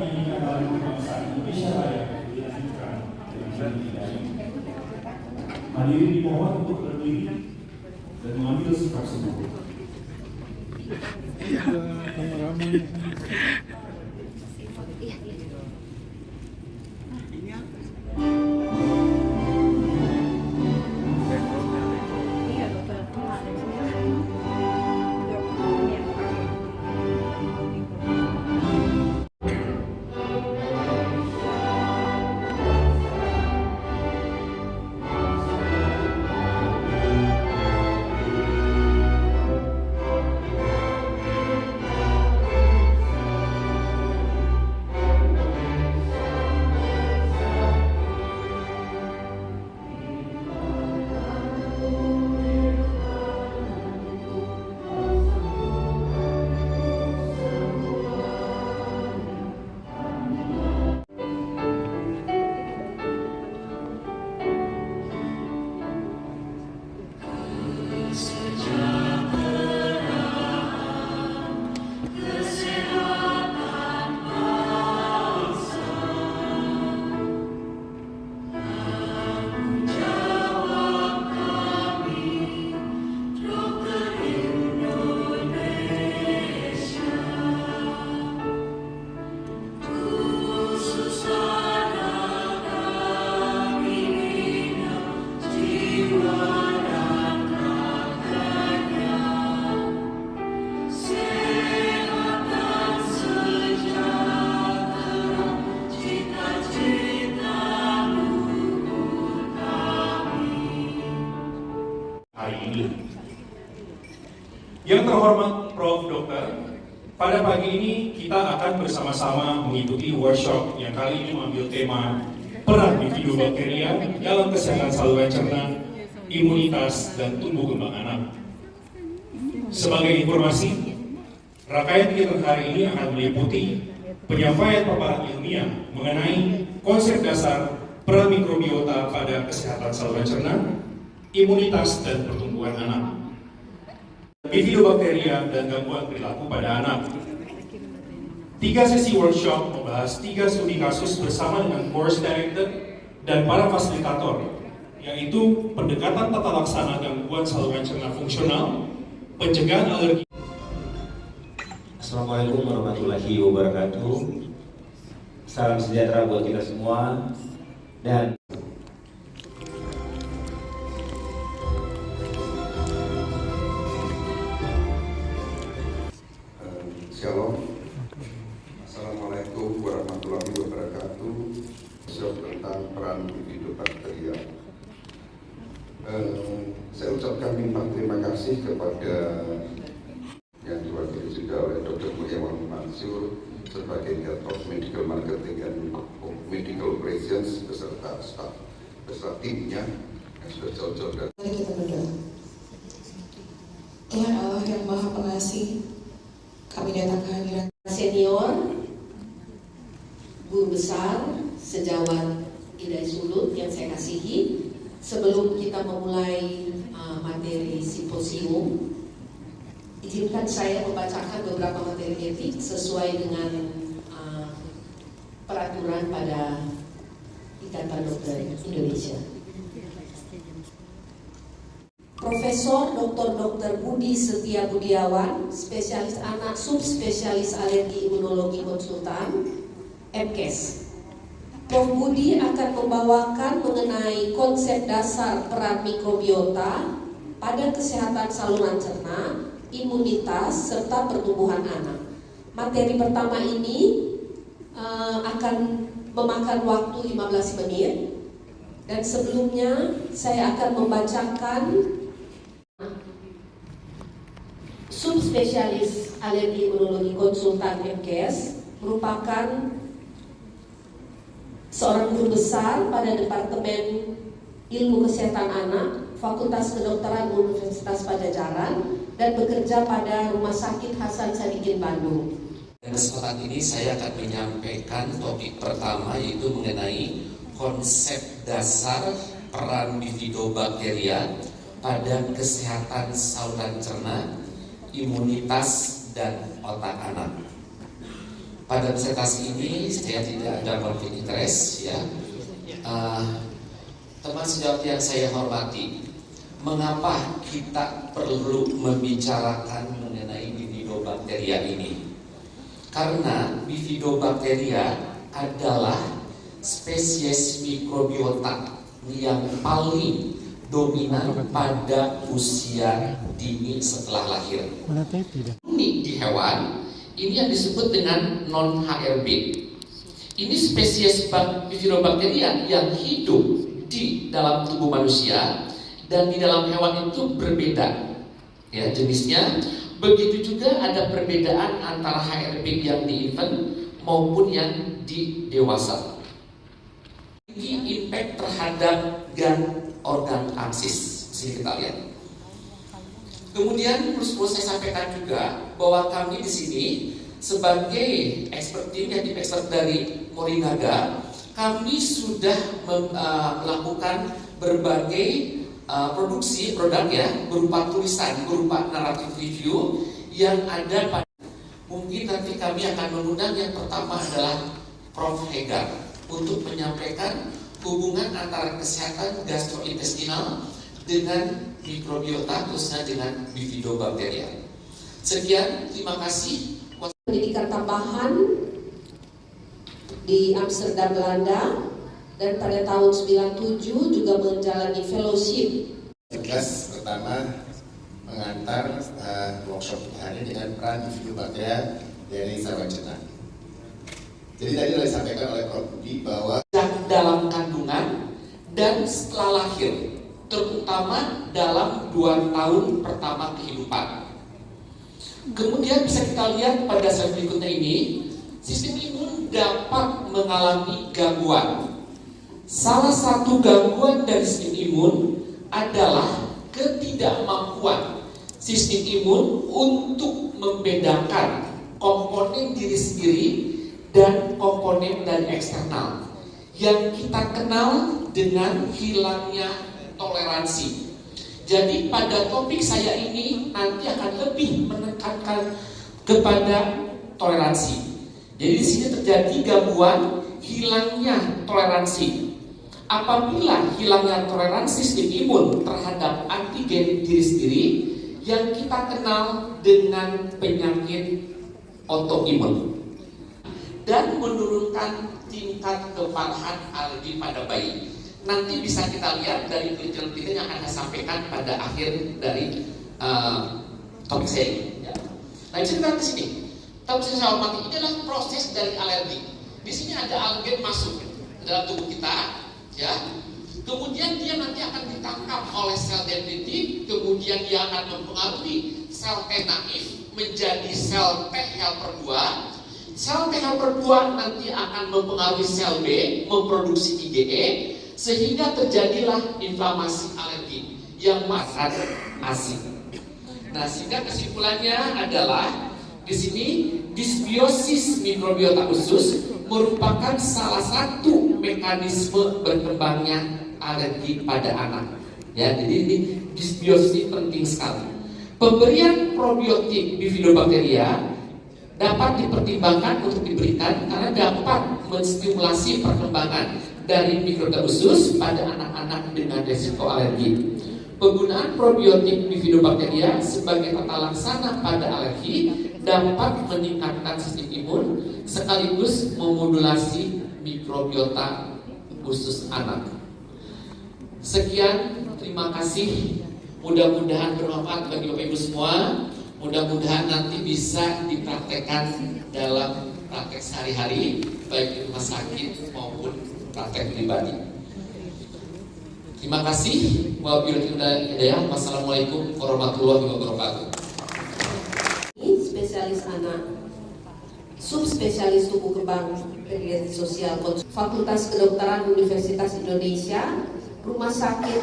menyanyikan lagu kebangsaan Indonesia Raya dilanjutkan dengan nyanyi dari hadirin dimohon untuk berdiri dan mengambil sikap semua. Yang terhormat Prof. Dr. Pada pagi ini kita akan bersama-sama mengikuti workshop yang kali ini mengambil tema peran bifidobakteria dalam kesehatan saluran cerna, imunitas, dan tumbuh kembang anak. Sebagai informasi, rangkaian kegiatan hari ini akan meliputi penyampaian paparan ilmiah mengenai konsep dasar peran mikrobiota pada kesehatan saluran cerna, imunitas, dan pertumbuhan anak, bifidobakteria dan gangguan perilaku pada anak. 3 sesi workshop membahas 3 studi kasus bersama dengan course director dan para fasilitator, yaitu pendekatan tata laksana gangguan saluran cerna fungsional, pencegahan alergi. Assalamualaikum warahmatullahi wabarakatuh. Salam sejahtera buat kita semua. Dan Shalom. Assalamualaikum warahmatullahi wabarakatuh. Tentang peran bifidobakteria. Saya ucapkan terima kasih kepada yang diwakili juga oleh Dr. Mulyawan Mansur sebagai Head of Medical Marketing and Medical Operations beserta staf beserta timnya yang sudah jauh-jauh dari. Mari kita berdoa. Tuhan Allah yang Maha Pengasih, kami datang kehadiran senior, guru besar, sejawat Idai Sulut yang saya kasihi. Sebelum kita memulai materi simposium, izinkan saya membacakan beberapa materi etik sesuai dengan peraturan pada Ikatan Dokter Indonesia. Profesor Dr. Budi Setia Budiawan, spesialis anak subspesialis alergi imunologi konsultan, MKes. Prof. Budi akan membawakan mengenai konsep dasar peran mikrobiota pada kesehatan saluran cerna, imunitas, serta pertumbuhan anak. Materi pertama ini akan memakan waktu 15 menit. Dan sebelumnya saya akan membacakan subspesialis alergi imunologi konsultan MKes merupakan seorang guru besar pada Departemen Ilmu Kesehatan Anak, Fakultas Kedokteran Universitas Padjadjaran, dan bekerja pada Rumah Sakit Hasan Sadikin Bandung. Dan kesempatan ini saya akan menyampaikan topik pertama, yaitu mengenai konsep dasar peran bifidobakteria pada kesehatan saluran cerna, imunitas, dan otak anak. pada presentasi ini saya tidak ada konflik interest ya. Teman sejawat yang saya hormati, mengapa kita perlu membicarakan mengenai bifidobakteria ini? Karena bifidobakteria adalah spesies mikrobiota yang paling dominan pada usia dini setelah lahir. Unik di hewan ini yang disebut dengan non-HRB. Ini spesies bifidobakteria yang hidup di dalam tubuh manusia dan di dalam hewan itu berbeda ya jenisnya. Begitu juga ada perbedaan antara HRB yang di infant maupun yang di dewasa. Ini impact terhadap organ aksis. Sini kita lihat. Kemudian perlu saya sampaikan juga bahwa kami di sini sebagai expert tim yang expert dari Morinaga, kami sudah melakukan berbagai produksi produk ya berupa tulisan, berupa naratif review yang ada pada. Mungkin nanti kami akan mengundang yang pertama adalah Prof. Hegar untuk menyampaikan hubungan antara kesehatan gastrointestinal dengan mikrobiota khususnya dengan bifidobakteria. Sekian, terima kasih. Pendidikan tambahan di Amsterdam, Belanda, dan pada tahun 97 juga menjalani fellowship. Tugas pertama mengantar workshop hari dengan peran bifidobakteria dari Sarwacana. Jadi tadi sudah disampaikan oleh Prof. Budi bahwa dalam kandungan dan setelah lahir, terutama dalam 2 tahun pertama kehidupan. Kemudian bisa kita lihat pada slide berikutnya ini, sistem imun dapat mengalami gangguan. Salah satu gangguan dari sistem imun adalah ketidakmampuan sistem imun untuk membedakan komponen diri sendiri dan komponen dari eksternal yang kita kenal dengan hilangnya toleransi. Jadi pada topik saya ini nanti akan lebih menekankan kepada toleransi. Jadi di sini terjadi gangguan hilangnya toleransi. Apabila hilangnya toleransi sistem imun terhadap antigen diri sendiri yang kita kenal dengan penyakit autoimun dan menurunkan tingkat keparahan alergi pada bayi. Nanti bisa kita lihat dari penelitian yang akan saya sampaikan pada akhir dari topik saya ini. Ya. Nah, cerita ke sini. Topik saya hormati ini adalah proses dari alergi. Di sini ada alergen masuk ke dalam tubuh kita, ya. Kemudian dia nanti akan ditangkap oleh sel dendritik, kemudian dia akan mempengaruhi sel T naif menjadi sel T helper 2. Sel T helper 2 nanti akan mempengaruhi sel B memproduksi IgE sehingga terjadilah inflamasi alergi yang makan asing. Nah, sehingga kesimpulannya adalah di sini disbiosis mikrobiota usus merupakan salah satu mekanisme berkembangnya alergi pada anak. Ya, jadi ini disbiosis penting sekali. Pemberian probiotik bifidobakteria dapat dipertimbangkan untuk diberikan karena dapat menstimulasi perkembangan dari mikrobiota usus pada anak-anak dengan risiko alergi. Penggunaan probiotik bifidobakteria sebagai tata laksana pada alergi dapat meningkatkan sistem imun sekaligus memodulasi mikrobiota usus anak. Sekian, terima kasih. Mudah-mudahan bermanfaat bagi Bapak Ibu semua. Mudah-mudahan nanti bisa dipraktekkan dalam praktek sehari-hari baik di rumah sakit maupun praktek pribadi. Terima kasih. Wassalamualaikum warahmatullahi wabarakatuh. Spesialis anak, subspesialis tumbuh kembang pediatri sosial, Fakultas Kedokteran Universitas Indonesia, Rumah Sakit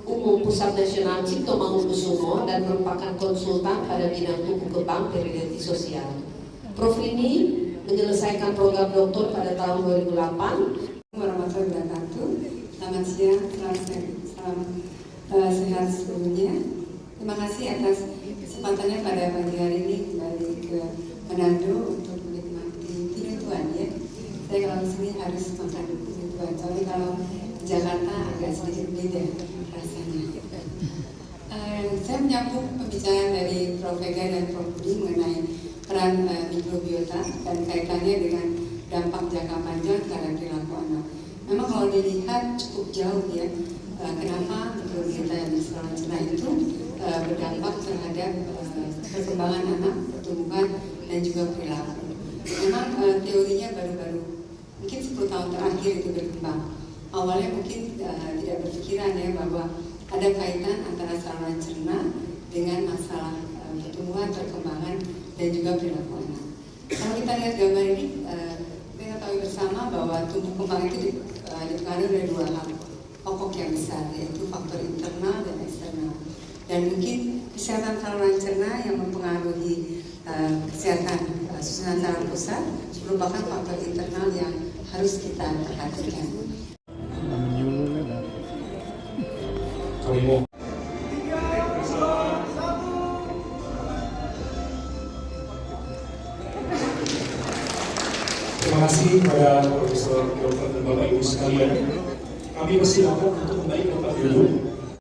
Umum Pusat Nasional Cipto Mangunkusumo, dan merupakan konsultan pada bidang tumbuh kembang pediatri sosial. Prof ini menyelesaikan program doktor pada tahun 2008. Warahmatullahi wabarakatuh. Selamat siang, salam sehat seluruhnya. Terima kasih atas kesempatannya pada pagi hari ini kembali ke Manado untuk menikmati Saya kalau di sini harus makan begituan, tapi kalau di Jakarta agak sedikit beda rasanya. Saya menyambung pembicaraan dari Prof. Vega dan Prof. Budi mengenai peran mikrobiota dan kaitannya dengan dampak jangka panjang terhadap perilaku anak. Memang kalau dilihat cukup jauh ya, kenapa mikrobiota yang di saluran cerna itu berdampak terhadap perkembangan anak, pertumbuhan, dan juga perilaku. Memang teorinya baru-baru, mungkin 10 tahun terakhir itu berkembang. Awalnya mungkin tidak berpikiran ya bahwa ada kaitan antara saluran cerna dengan masalah pertumbuhan, perkembangan, dan juga perilaku anak. Kalau kita lihat gambar ini, kita tahu bersama bahwa tumbuh kembang itu dipengaruhi oleh dua hal pokok yang besar, yaitu faktor internal dan eksternal. Dan mungkin kesehatan saluran cerna yang mempengaruhi kesehatan susunan saraf pusat merupakan faktor internal yang harus kita perhatikan. Kami mau terima kasih kepada Profesor Dr. dan Bapak Ibu sekalian. Kami persilakan untuk kembali ke tempat duduk.